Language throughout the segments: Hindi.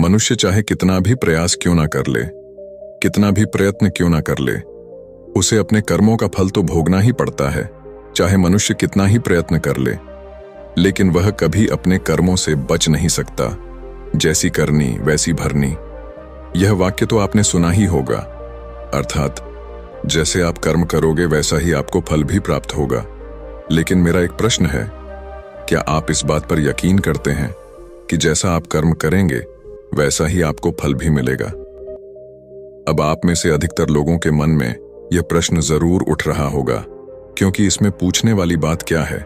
मनुष्य चाहे कितना भी प्रयास क्यों ना कर ले, कितना भी प्रयत्न क्यों ना कर ले, उसे अपने कर्मों का फल तो भोगना ही पड़ता है। चाहे मनुष्य कितना ही प्रयत्न कर ले, लेकिन वह कभी अपने कर्मों से बच नहीं सकता। जैसी करनी वैसी भरनी, यह वाक्य तो आपने सुना ही होगा। अर्थात जैसे आप कर्म करोगे वैसा ही आपको फल भी प्राप्त होगा। लेकिन मेरा एक प्रश्न है, क्या आप इस बात पर यकीन करते हैं कि जैसा आप कर्म करेंगे वैसा ही आपको फल भी मिलेगा? अब आप में से अधिकतर लोगों के मन में यह प्रश्न जरूर उठ रहा होगा, क्योंकि इसमें पूछने वाली बात क्या है?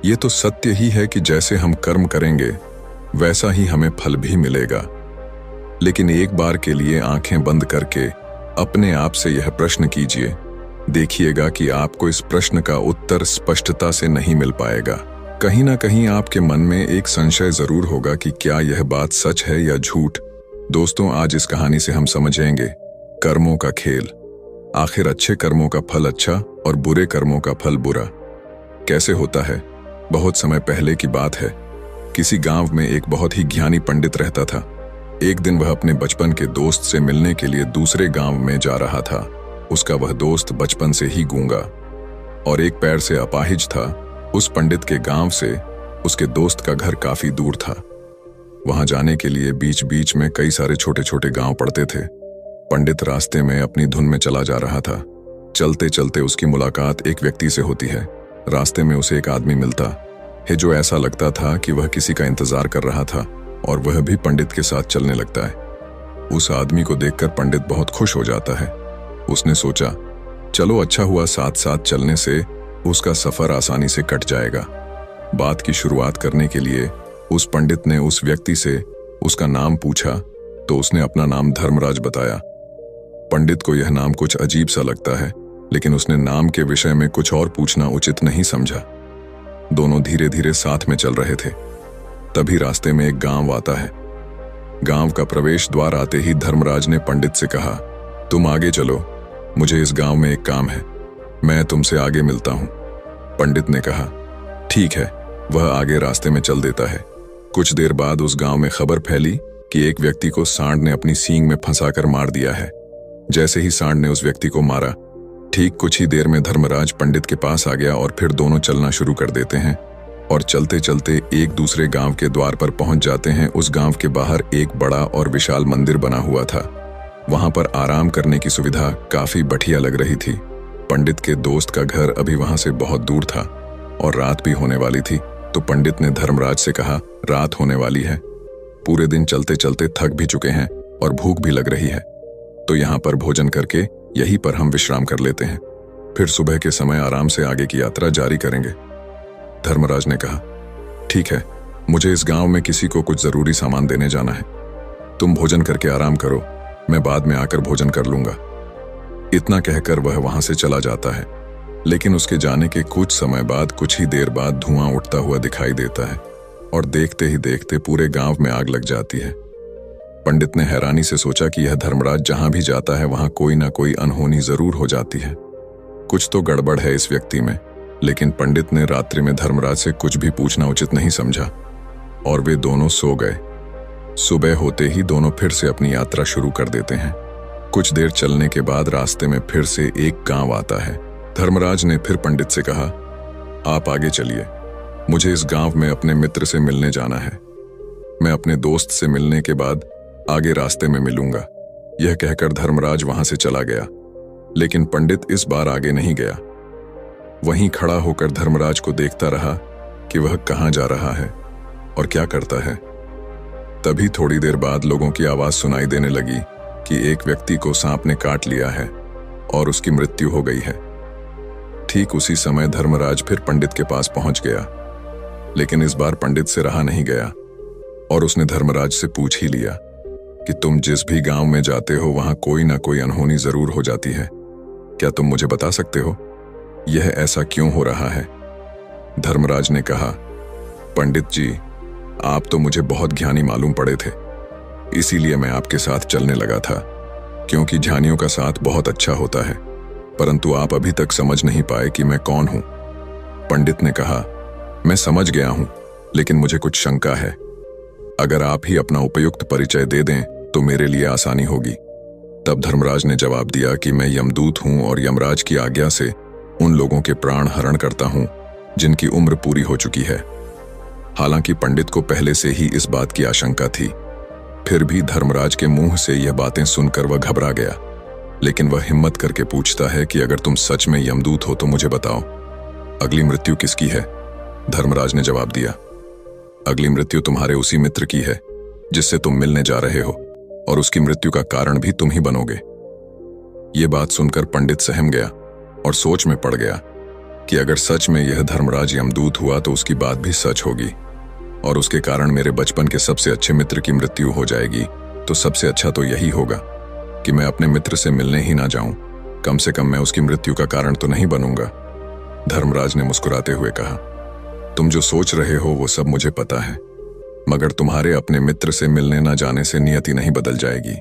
ये तो सत्य ही है कि जैसे हम कर्म करेंगे वैसा ही हमें फल भी मिलेगा। लेकिन एक बार के लिए आंखें बंद करके अपने आप से यह प्रश्न कीजिए, देखिएगा कि आपको इस प्रश्न का उत्तर स्पष्टता से नहीं मिल पाएगा। कहीं ना कहीं आपके मन में एक संशय जरूर होगा कि क्या यह बात सच है या झूठ। दोस्तों, आज इस कहानी से हम समझेंगे कर्मों का खेल। आखिर अच्छे कर्मों का फल अच्छा और बुरे कर्मों का फल बुरा कैसे होता है? बहुत समय पहले की बात है। किसी गांव में एक बहुत ही ज्ञानी पंडित रहता था। एक दिन वह अपने बचपन के दोस्त से मिलने के लिए दूसरे गांव में जा रहा था। उसका वह दोस्त बचपन से ही गूंगा और एक पैर से अपाहिज था। उस पंडित के गांव से उसके दोस्त का घर काफी दूर था। वहां जाने के लिए बीच बीच में कई सारे छोटे छोटे गांव पड़ते थे। पंडित रास्ते में अपनी धुन में चला जा रहा था। चलते चलते उसकी मुलाकात एक व्यक्ति से होती है। रास्ते में उसे एक आदमी मिलता है जो ऐसा लगता था कि वह किसी का इंतजार कर रहा था और वह भी पंडित के साथ चलने लगता है। उस आदमी को देखकर पंडित बहुत खुश हो जाता है। उसने सोचा, चलो अच्छा हुआ, साथ साथ चलने से उसका सफर आसानी से कट जाएगा। बात की शुरुआत करने के लिए उस पंडित ने उस व्यक्ति से उसका नाम पूछा तो उसने अपना नाम धर्मराज बताया। पंडित को यह नाम कुछ अजीब सा लगता है, लेकिन उसने नाम के विषय में कुछ और पूछना उचित नहीं समझा। दोनों धीरे धीरे साथ में चल रहे थे। तभी रास्ते में एक गांव आता है। गांव का प्रवेश द्वार आते ही धर्मराज ने पंडित से कहा, तुम आगे चलो, मुझे इस गांव में एक काम है, मैं तुमसे आगे मिलता हूं। पंडित ने कहा, ठीक है। वह आगे रास्ते में चल देता है। कुछ देर बाद उस गांव में खबर फैली कि एक व्यक्ति को सांड ने अपनी सींग में फंसाकर मार दिया है। जैसे ही सांड ने उस व्यक्ति को मारा, ठीक कुछ ही देर में धर्मराज पंडित के पास आ गया और फिर दोनों चलना शुरू कर देते हैं और चलते चलते एक दूसरे गांव के द्वार पर पहुंच जाते हैं। उस गांव के बाहर एक बड़ा और विशाल मंदिर बना हुआ था। वहां पर आराम करने की सुविधा काफी बढ़िया लग रही थी। पंडित के दोस्त का घर अभी वहां से बहुत दूर था और रात भी होने वाली थी। तो पंडित ने धर्मराज से कहा, रात होने वाली है, पूरे दिन चलते चलते थक भी चुके हैं और भूख भी लग रही है, तो यहाँ पर भोजन करके यहीं पर हम विश्राम कर लेते हैं, फिर सुबह के समय आराम से आगे की यात्रा जारी करेंगे। धर्मराज ने कहा, ठीक है, मुझे इस गांव में किसी को कुछ जरूरी सामान देने जाना है, तुम भोजन करके आराम करो, मैं बाद में आकर भोजन कर लूंगा। इतना कहकर वह वहां से चला जाता है। लेकिन उसके जाने के कुछ समय बाद, कुछ ही देर बाद धुआं उठता हुआ दिखाई देता है और देखते ही देखते पूरे गांव में आग लग जाती है। पंडित ने हैरानी से सोचा कि यह धर्मराज जहां भी जाता है वहां कोई ना कोई अनहोनी जरूर हो जाती है, कुछ तो गड़बड़ है इस व्यक्ति में। लेकिन पंडित ने रात्रि में धर्मराज से कुछ भी पूछना उचित नहीं समझा और वे दोनों सो गए। सुबह होते ही दोनों फिर से अपनी यात्रा शुरू कर देते हैं। कुछ देर चलने के बाद रास्ते में फिर से एक गांव आता है। धर्मराज ने फिर पंडित से कहा, आप आगे चलिए, मुझे इस गांव में अपने मित्र से मिलने जाना है, मैं अपने दोस्त से मिलने के बाद आगे रास्ते में मिलूंगा। यह कहकर धर्मराज वहां से चला गया। लेकिन पंडित इस बार आगे नहीं गया। वहीं खड़ा होकर धर्मराज को देखता रहा कि वह कहां जा रहा है और क्या करता है। तभी थोड़ी देर बाद लोगों की आवाज सुनाई देने लगी कि एक व्यक्ति को सांप ने काट लिया है और उसकी मृत्यु हो गई है। ठीक उसी समय धर्मराज फिर पंडित के पास पहुंच गया, लेकिन इस बार पंडित से रहा नहीं गया और उसने धर्मराज से पूछ ही लिया कि तुम जिस भी गांव में जाते हो वहां कोई ना कोई अनहोनी जरूर हो जाती है, क्या तुम मुझे बता सकते हो यह ऐसा क्यों हो रहा है? धर्मराज ने कहा, पंडित जी, आप तो मुझे बहुत ज्ञानी मालूम पड़े थे, इसीलिए मैं आपके साथ चलने लगा था, क्योंकि ज्ञानियों का साथ बहुत अच्छा होता है, परंतु आप अभी तक समझ नहीं पाए कि मैं कौन हूं। पंडित ने कहा, मैं समझ गया हूं, लेकिन मुझे कुछ शंका है। अगर आप ही अपना उपयुक्त परिचय दे दें तो मेरे लिए आसानी होगी। तब धर्मराज ने जवाब दिया कि मैं यमदूत हूं और यमराज की आज्ञा से उन लोगों के प्राण हरण करता हूं जिनकी उम्र पूरी हो चुकी है। हालांकि पंडित को पहले से ही इस बात की आशंका थी, फिर भी धर्मराज के मुंह से यह बातें सुनकर वह घबरा गया। लेकिन वह हिम्मत करके पूछता है कि अगर तुम सच में यमदूत हो तो मुझे बताओ, अगली मृत्यु किसकी है? धर्मराज ने जवाब दिया, अगली मृत्यु तुम्हारे उसी मित्र की है जिससे तुम मिलने जा रहे हो, और उसकी मृत्यु का कारण भी तुम ही बनोगे। ये बात सुनकर पंडित सहम गया और सोच में पड़ गया कि अगर सच में यह धर्मराज यमदूत हुआ तो उसकी बात भी सच होगी, और उसके कारण मेरे बचपन के सबसे अच्छे मित्र की मृत्यु हो जाएगी। तो सबसे अच्छा तो यही होगा कि मैं अपने मित्र से मिलने ही ना जाऊं, कम से कम मैं उसकी मृत्यु का कारण तो नहीं बनूंगा। धर्मराज ने मुस्कुराते हुए कहा, तुम जो सोच रहे हो वो सब मुझे पता है, मगर तुम्हारे अपने मित्र से मिलने ना जाने से नियति नहीं बदल जाएगी।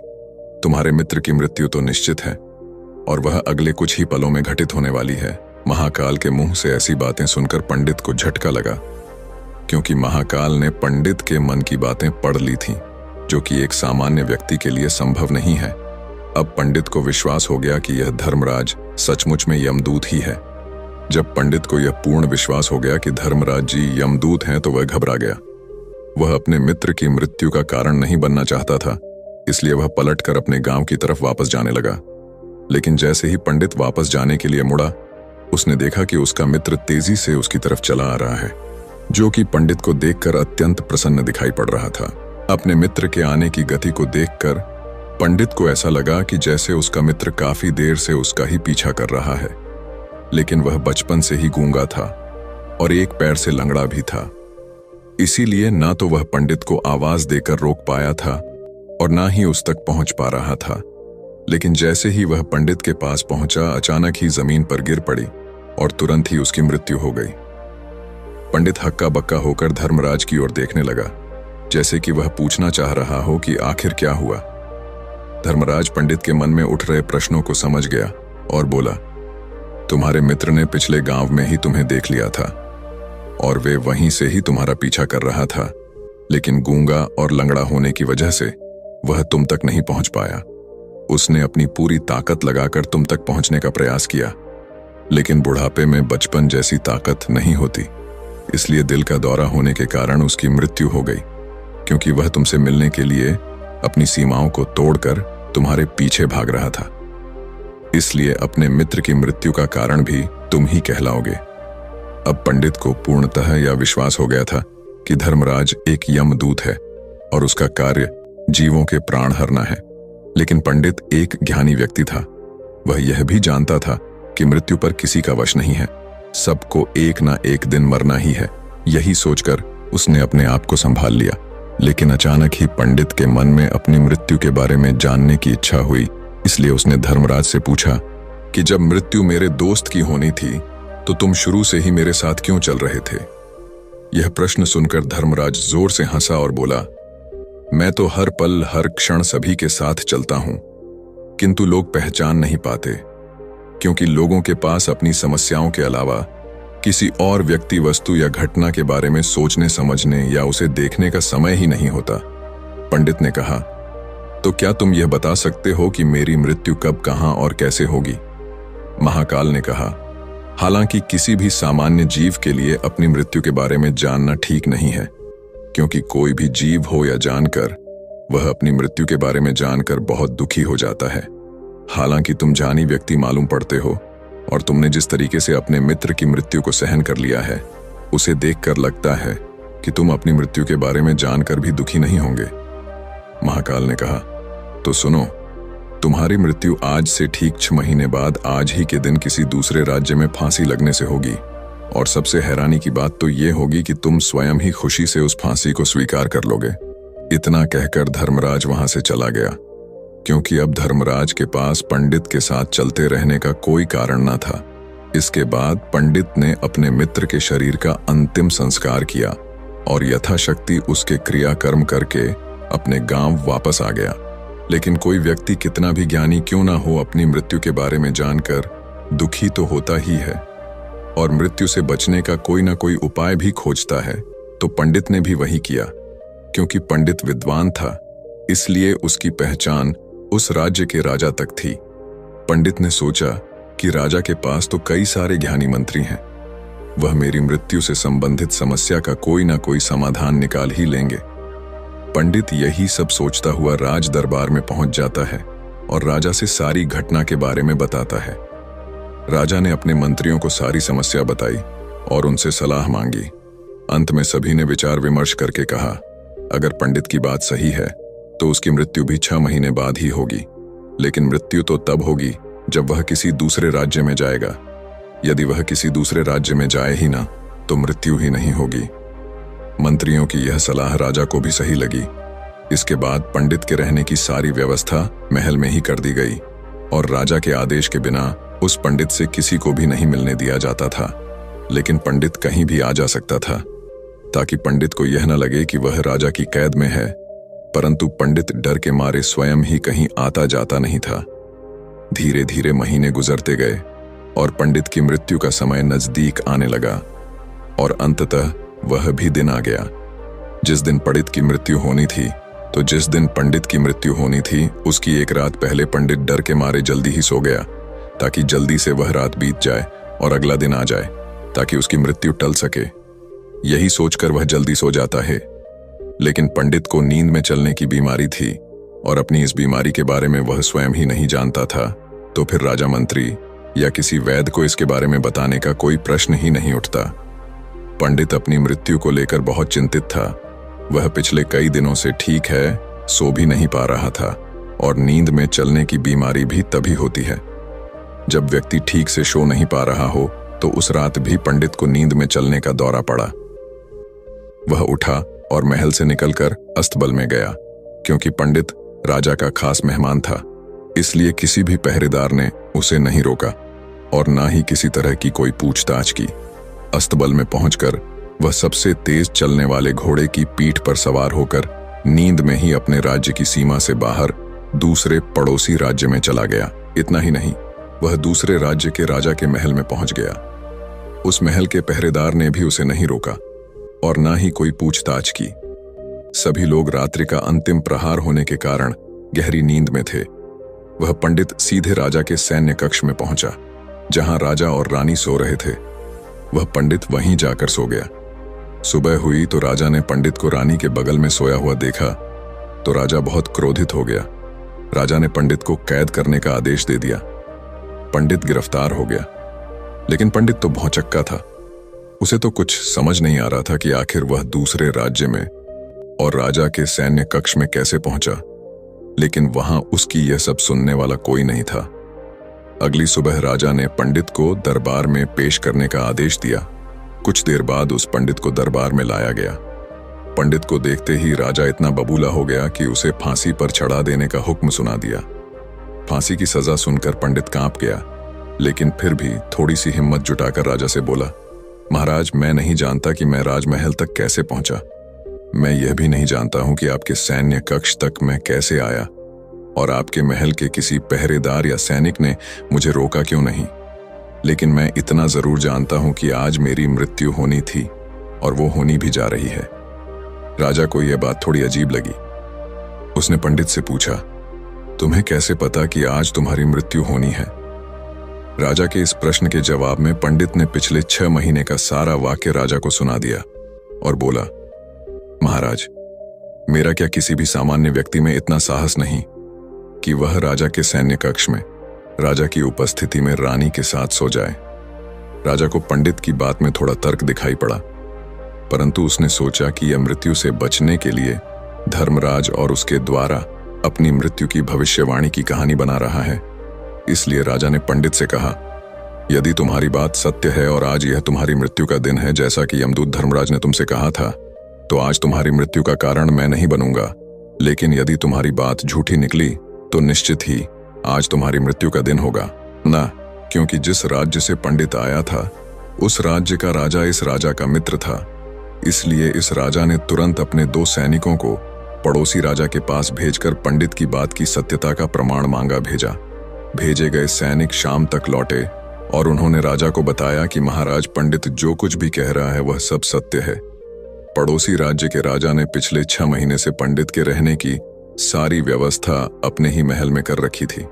तुम्हारे मित्र की मृत्यु तो निश्चित है, और वह अगले कुछ ही पलों में घटित होने वाली है। महाकाल के मुंह से ऐसी बातें सुनकर पंडित को झटका लगा, क्योंकि महाकाल ने पंडित के मन की बातें पढ़ ली थीं, जो कि एक सामान्य व्यक्ति के लिए संभव नहीं है। अब पंडित को विश्वास हो गया कि यह धर्मराज सचमुच में यमदूत ही है। जब पंडित को यह पूर्ण विश्वास हो गया कि धर्मराज जी यमदूत हैं तो वह घबरा गया। वह अपने मित्र की मृत्यु का कारण नहीं बनना चाहता था, इसलिए वह पलटकर अपने गांव की तरफ वापस जाने लगा। लेकिन जैसे ही पंडित वापस जाने के लिए मुड़ा, उसने देखा कि उसका मित्र तेजी से उसकी तरफ चला आ रहा है, जो कि पंडित को देखकर अत्यंत प्रसन्न दिखाई पड़ रहा था। अपने मित्र के आने की गति को देखकर पंडित को ऐसा लगा कि जैसे उसका मित्र काफी देर से उसका ही पीछा कर रहा है, लेकिन वह बचपन से ही गूंगा था और एक पैर से लंगड़ा भी था। इसीलिए ना तो वह पंडित को आवाज देकर रोक पाया था और ना ही उस तक पहुंच पा रहा था। लेकिन जैसे ही वह पंडित के पास पहुंचा, अचानक ही जमीन पर गिर पड़ी और तुरंत ही उसकी मृत्यु हो गई। पंडित हक्का बक्का होकर धर्मराज की ओर देखने लगा, जैसे कि वह पूछना चाह रहा हो कि आखिर क्या हुआ। धर्मराज पंडित के मन में उठ रहे प्रश्नों को समझ गया और बोला, तुम्हारे मित्र ने पिछले गांव में ही तुम्हें देख लिया था और वे वहीं से ही तुम्हारा पीछा कर रहा था, लेकिन गूंगा और लंगड़ा होने की वजह से वह तुम तक नहीं पहुंच पाया। उसने अपनी पूरी ताकत लगाकर तुम तक पहुंचने का प्रयास किया, लेकिन बुढ़ापे में बचपन जैसी ताकत नहीं होती, इसलिए दिल का दौरा होने के कारण उसकी मृत्यु हो गई, क्योंकि वह तुमसे मिलने के लिए अपनी सीमाओं को तोड़कर तुम्हारे पीछे भाग रहा था। इसलिए अपने मित्र की मृत्यु का कारण भी तुम ही कहलाओगे। अब पंडित को पूर्णतः यह विश्वास हो गया था कि धर्मराज एक यमदूत है और उसका कार्य जीवों के प्राण हरना है। लेकिन पंडित एक ज्ञानी व्यक्ति था, वह यह भी जानता था कि मृत्यु पर किसी का वश नहीं है, सबको एक ना एक दिन मरना ही है। यही सोचकर उसने अपने आप को संभाल लिया। लेकिन अचानक ही पंडित के मन में अपनी मृत्यु के बारे में जानने की इच्छा हुई, इसलिए उसने धर्मराज से पूछा कि जब मृत्यु मेरे दोस्त की होनी थी तो तुम शुरू से ही मेरे साथ क्यों चल रहे थे? यह प्रश्न सुनकर धर्मराज जोर से हंसा और बोला, मैं तो हर पल हर क्षण सभी के साथ चलता हूं, किंतु लोग पहचान नहीं पाते, क्योंकि लोगों के पास अपनी समस्याओं के अलावा किसी और व्यक्ति, वस्तु या घटना के बारे में सोचने समझने या उसे देखने का समय ही नहीं होता। पंडित ने कहा, तो क्या तुम यह बता सकते हो कि मेरी मृत्यु कब, कहां और कैसे होगी? महाकाल ने कहा, हालांकि किसी भी सामान्य जीव के लिए अपनी मृत्यु के बारे में जानना ठीक नहीं है, क्योंकि कोई भी जीव हो या जानकर, वह अपनी मृत्यु के बारे में जानकर बहुत दुखी हो जाता है। हालांकि तुम जानी व्यक्ति मालूम पड़ते हो और तुमने जिस तरीके से अपने मित्र की मृत्यु को सहन कर लिया है, उसे देखकर लगता है कि तुम अपनी मृत्यु के बारे में जानकर भी दुखी नहीं होंगे। महाकाल ने कहा, तो सुनो, तुम्हारी मृत्यु आज से ठीक 6 महीने बाद आज ही के दिन किसी दूसरे राज्य में फांसी लगने से होगी, और सबसे हैरानी की बात तो ये होगी कि तुम स्वयं ही खुशी से उस फांसी को स्वीकार कर लोगे। इतना कहकर धर्मराज वहां से चला गया, क्योंकि अब धर्मराज के पास पंडित के साथ चलते रहने का कोई कारण न था। इसके बाद पंडित ने अपने मित्र के शरीर का अंतिम संस्कार किया और यथाशक्ति उसके क्रियाकर्म करके अपने गांव वापस आ गया। लेकिन कोई व्यक्ति कितना भी ज्ञानी क्यों ना हो, अपनी मृत्यु के बारे में जानकर दुखी तो होता ही है और मृत्यु से बचने का कोई ना कोई उपाय भी खोजता है। तो पंडित ने भी वही किया, क्योंकि पंडित विद्वान था, इसलिए उसकी पहचान उस राज्य के राजा तक थी। पंडित ने सोचा कि राजा के पास तो कई सारे ज्ञानी मंत्री हैं, वह मेरी मृत्यु से संबंधित समस्या का कोई ना कोई समाधान निकाल ही लेंगे। पंडित यही सब सोचता हुआ राज दरबार में पहुंच जाता है और राजा से सारी घटना के बारे में बताता है। राजा ने अपने मंत्रियों को सारी समस्या बताई और उनसे सलाह मांगी। अंत में सभी ने विचार विमर्श करके कहा, अगर पंडित की बात सही है तो उसकी मृत्यु भी 6 महीने बाद ही होगी, लेकिन मृत्यु तो तब होगी जब वह किसी दूसरे राज्य में जाएगा। यदि वह किसी दूसरे राज्य में जाए ही ना तो मृत्यु ही नहीं होगी। मंत्रियों की यह सलाह राजा को भी सही लगी। इसके बाद पंडित के रहने की सारी व्यवस्था महल में ही कर दी गई और राजा के आदेश के बिना उस पंडित से किसी को भी नहीं मिलने दिया जाता था। लेकिन पंडित कहीं भी आ जा सकता था, ताकि पंडित को यह न लगे कि वह राजा की कैद में है। परंतु पंडित डर के मारे स्वयं ही कहीं आता जाता नहीं था। धीरे धीरे महीने गुजरते गए और पंडित की मृत्यु का समय नजदीक आने लगा और अंततः वह भी दिन आ गया जिस दिन पंडित की मृत्यु होनी थी। तो जिस दिन पंडित की मृत्यु होनी थी उसकी एक रात पहले पंडित डर के मारे जल्दी ही सो गया, ताकि जल्दी से वह रात बीत जाए और अगला दिन आ जाए, ताकि उसकी मृत्यु टल सके। यही सोचकर वह जल्दी सो जाता है। लेकिन पंडित को नींद में चलने की बीमारी थी और अपनी इस बीमारी के बारे में वह स्वयं ही नहीं जानता था। तो फिर राजा मंत्री या किसी वैद्य को इसके बारे में बताने का कोई प्रश्न ही नहीं उठता। पंडित अपनी मृत्यु को लेकर बहुत चिंतित था। वह पिछले कई दिनों से ठीक है, सो भी नहीं पा रहा था और नींद में चलने की बीमारी भी तभी होती है जब व्यक्ति ठीक से सो नहीं पा रहा हो। तो उस रात भी पंडित को नींद में चलने का दौरा पड़ा। वह उठा और महल से निकलकर अस्तबल में गया। क्योंकि पंडित राजा का खास मेहमान था, इसलिए किसी भी पहरेदार ने उसे नहीं रोका और ना ही किसी तरह की कोई पूछताछ की। अस्तबल में पहुंचकर वह सबसे तेज चलने वाले घोड़े की पीठ पर सवार होकर नींद में ही अपने राज्य की सीमा से बाहर दूसरे पड़ोसी राज्य में चला गया। इतना ही नहीं, वह दूसरे राज्य के राजा के महल में पहुंच गया। उस महल के पहरेदार ने भी उसे नहीं रोका और ना ही कोई पूछताछ की। सभी लोग रात्रि का अंतिम प्रहार होने के कारण गहरी नींद में थे। वह पंडित सीधे राजा के सैन्य कक्ष में पहुंचा, जहां राजा और रानी सो रहे थे। वह पंडित वहीं जाकर सो गया। सुबह हुई तो राजा ने पंडित को रानी के बगल में सोया हुआ देखा तो राजा बहुत क्रोधित हो गया। राजा ने पंडित को कैद करने का आदेश दे दिया। पंडित गिरफ्तार हो गया, लेकिन पंडित तो भौचक्का था। उसे तो कुछ समझ नहीं आ रहा था कि आखिर वह दूसरे राज्य में और राजा के सैन्य कक्ष में कैसे पहुंचा। लेकिन वहां उसकी यह सब सुनने वाला कोई नहीं था। अगली सुबह राजा ने पंडित को दरबार में पेश करने का आदेश दिया। कुछ देर बाद उस पंडित को दरबार में लाया गया। पंडित को देखते ही राजा इतना बबूला हो गया कि उसे फांसी पर चढ़ा देने का हुक्म सुना दिया। फांसी की सजा सुनकर पंडित कांप गया, लेकिन फिर भी थोड़ी सी हिम्मत जुटाकर राजा से बोला, महाराज, मैं नहीं जानता कि मैं राजमहल तक कैसे पहुंचा। मैं यह भी नहीं जानता हूं कि आपके सैन्य कक्ष तक मैं कैसे आया और आपके महल के किसी पहरेदार या सैनिक ने मुझे रोका क्यों नहीं। लेकिन मैं इतना जरूर जानता हूं कि आज मेरी मृत्यु होनी थी और वो होनी भी जा रही है। राजा को यह बात थोड़ी अजीब लगी। उसने पंडित से पूछा, तुम्हें कैसे पता कि आज तुम्हारी मृत्यु होनी है? राजा के इस प्रश्न के जवाब में पंडित ने पिछले 6 महीने का सारा वाक्य राजा को सुना दिया और बोला, महाराज, मेरा क्या किसी भी सामान्य व्यक्ति में इतना साहस नहीं कि वह राजा के सैन्य कक्ष में राजा की उपस्थिति में रानी के साथ सो जाए। राजा को पंडित की बात में थोड़ा तर्क दिखाई पड़ा, परंतु उसने सोचा कि यह मृत्यु से बचने के लिए धर्मराज और उसके द्वारा अपनी मृत्यु की भविष्यवाणी की कहानी बना रहा है। इसलिए राजा ने पंडित से कहा, यदि तुम्हारी बात सत्य है और आज यह तुम्हारी मृत्यु का दिन है जैसा कि यमदूत धर्मराज ने तुमसे कहा था, तो आज तुम्हारी मृत्यु का कारण मैं नहीं बनूंगा। लेकिन यदि तुम्हारी बात झूठी निकली तो निश्चित ही आज तुम्हारी मृत्यु का दिन होगा ना, क्योंकि जिस राज्य से पंडित आया था उस राज्य का राजा इस राजा का मित्र था। इसलिए इस राजा ने तुरंत अपने 2 सैनिकों को पड़ोसी राजा के पास भेजकर पंडित की बात की सत्यता का प्रमाण मांगा भेजा। भेजे गए सैनिक शाम तक लौटे और उन्होंने राजा को बताया कि महाराज, पंडित जो कुछ भी कह रहा है वह सब सत्य है। पड़ोसी राज्य के राजा ने पिछले 6 महीने से पंडित के रहने की सारी व्यवस्था अपने ही महल में कर रखी थी।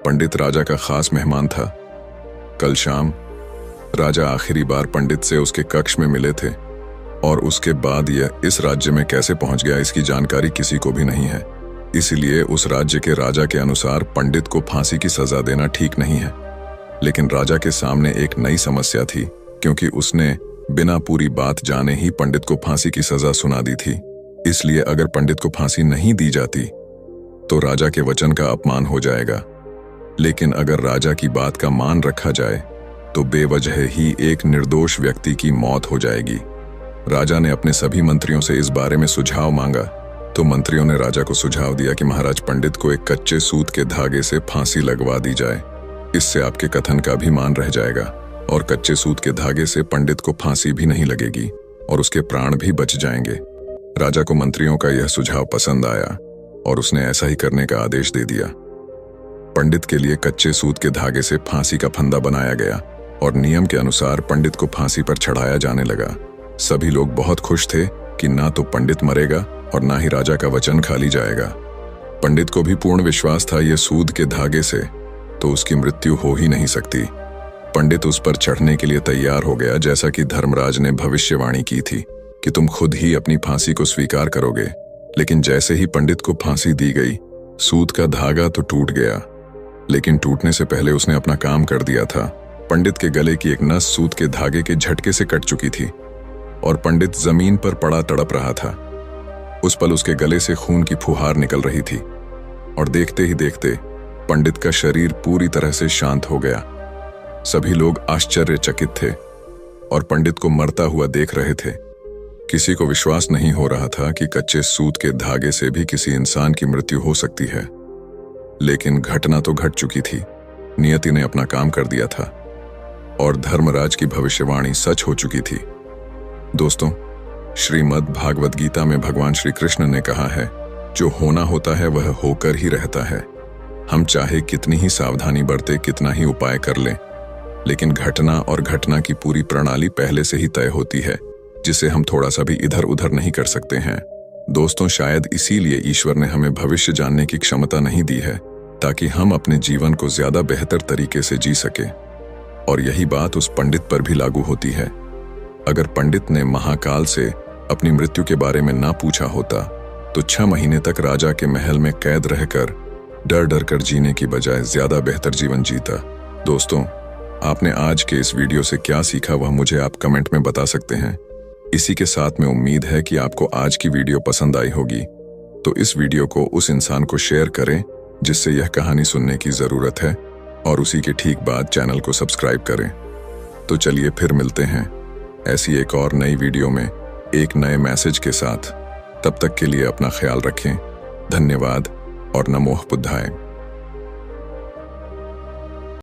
पंडित राजा का खास मेहमान था। कल शाम राजा आखिरी बार पंडित से उसके कक्ष में मिले थे और उसके बाद यह इस राज्य में कैसे पहुंच गया इसकी जानकारी किसी को भी नहीं है। इसीलिए उस राज्य के राजा के अनुसार पंडित को फांसी की सजा देना ठीक नहीं है। लेकिन राजा के सामने एक नई समस्या थी, क्योंकि उसने बिना पूरी बात जाने ही पंडित को फांसी की सजा सुना दी थी। इसलिए अगर पंडित को फांसी नहीं दी जाती तो राजा के वचन का अपमान हो जाएगा। लेकिन अगर राजा की बात का मान रखा जाए तो बेवजह ही एक निर्दोष व्यक्ति की मौत हो जाएगी। राजा ने अपने सभी मंत्रियों से इस बारे में सुझाव मांगा तो मंत्रियों ने राजा को सुझाव दिया कि महाराज, पंडित को एक कच्चे सूत के धागे से फांसी लगवा दी जाए। इससे आपके कथन का भी मान रह जाएगा और कच्चे सूत के धागे से पंडित को फांसी भी नहीं लगेगी और उसके प्राण भी बच जाएंगे। राजा को मंत्रियों का यह सुझाव पसंद आया और उसने ऐसा ही करने का आदेश दे दिया। पंडित के लिए कच्चे सूत के धागे से फांसी का फंदा बनाया गया और नियम के अनुसार पंडित को फांसी पर चढ़ाया जाने लगा। सभी लोग बहुत खुश थे कि ना तो पंडित मरेगा और ना ही राजा का वचन खाली जाएगा। पंडित को भी पूर्ण विश्वास था ये सूद के धागे से तो उसकी मृत्यु हो ही नहीं सकती। पंडित उस पर चढ़ने के लिए तैयार हो गया, जैसा कि धर्मराज ने भविष्यवाणी की थी कि तुम खुद ही अपनी फांसी को स्वीकार करोगे। लेकिन जैसे ही पंडित को फांसी दी गई, सूद का धागा तो टूट गया, लेकिन टूटने से पहले उसने अपना काम कर दिया था। पंडित के गले की एक नस सूद के धागे के झटके से कट चुकी थी और पंडित जमीन पर पड़ा तड़प रहा था। उस पल उसके गले से खून की फुहार निकल रही थी और देखते ही देखते पंडित का शरीर पूरी तरह से शांत हो गया। सभी लोग आश्चर्यचकित थे और पंडित को मरता हुआ देख रहे थे। किसी को विश्वास नहीं हो रहा था कि कच्चे सूत के धागे से भी किसी इंसान की मृत्यु हो सकती है। लेकिन घटना तो घट चुकी थी। नियति ने अपना काम कर दिया था और धर्मराज की भविष्यवाणी सच हो चुकी थी। दोस्तों, श्रीमद् भागवत गीता में भगवान श्री कृष्ण ने कहा है, जो होना होता है वह होकर ही रहता है। हम चाहे कितनी ही सावधानी बरते, कितना ही उपाय कर लें, लेकिन घटना और घटना की पूरी प्रणाली पहले से ही तय होती है, जिसे हम थोड़ा सा भी इधर उधर नहीं कर सकते हैं। दोस्तों, शायद इसीलिए ईश्वर ने हमें भविष्य जानने की क्षमता नहीं दी है, ताकि हम अपने जीवन को ज्यादा बेहतर तरीके से जी सके। और यही बात उस पंडित पर भी लागू होती है। अगर पंडित ने महाकाल से अपनी मृत्यु के बारे में ना पूछा होता तो 6 महीने तक राजा के महल में कैद रहकर डर डर कर जीने की बजाय ज्यादा बेहतर जीवन जीता। दोस्तों, आपने आज के इस वीडियो से क्या सीखा वह मुझे आप कमेंट में बता सकते हैं। इसी के साथ में उम्मीद है कि आपको आज की वीडियो पसंद आई होगी, तो इस वीडियो को उस इंसान को शेयर करें जिससे यह कहानी सुनने की जरूरत है और उसी के ठीक बाद चैनल को सब्सक्राइब करें। तो चलिए फिर मिलते हैं ऐसी एक और नई वीडियो में एक नए मैसेज के साथ। तब तक के लिए अपना ख्याल रखें। धन्यवाद और नमो बुद्धाय।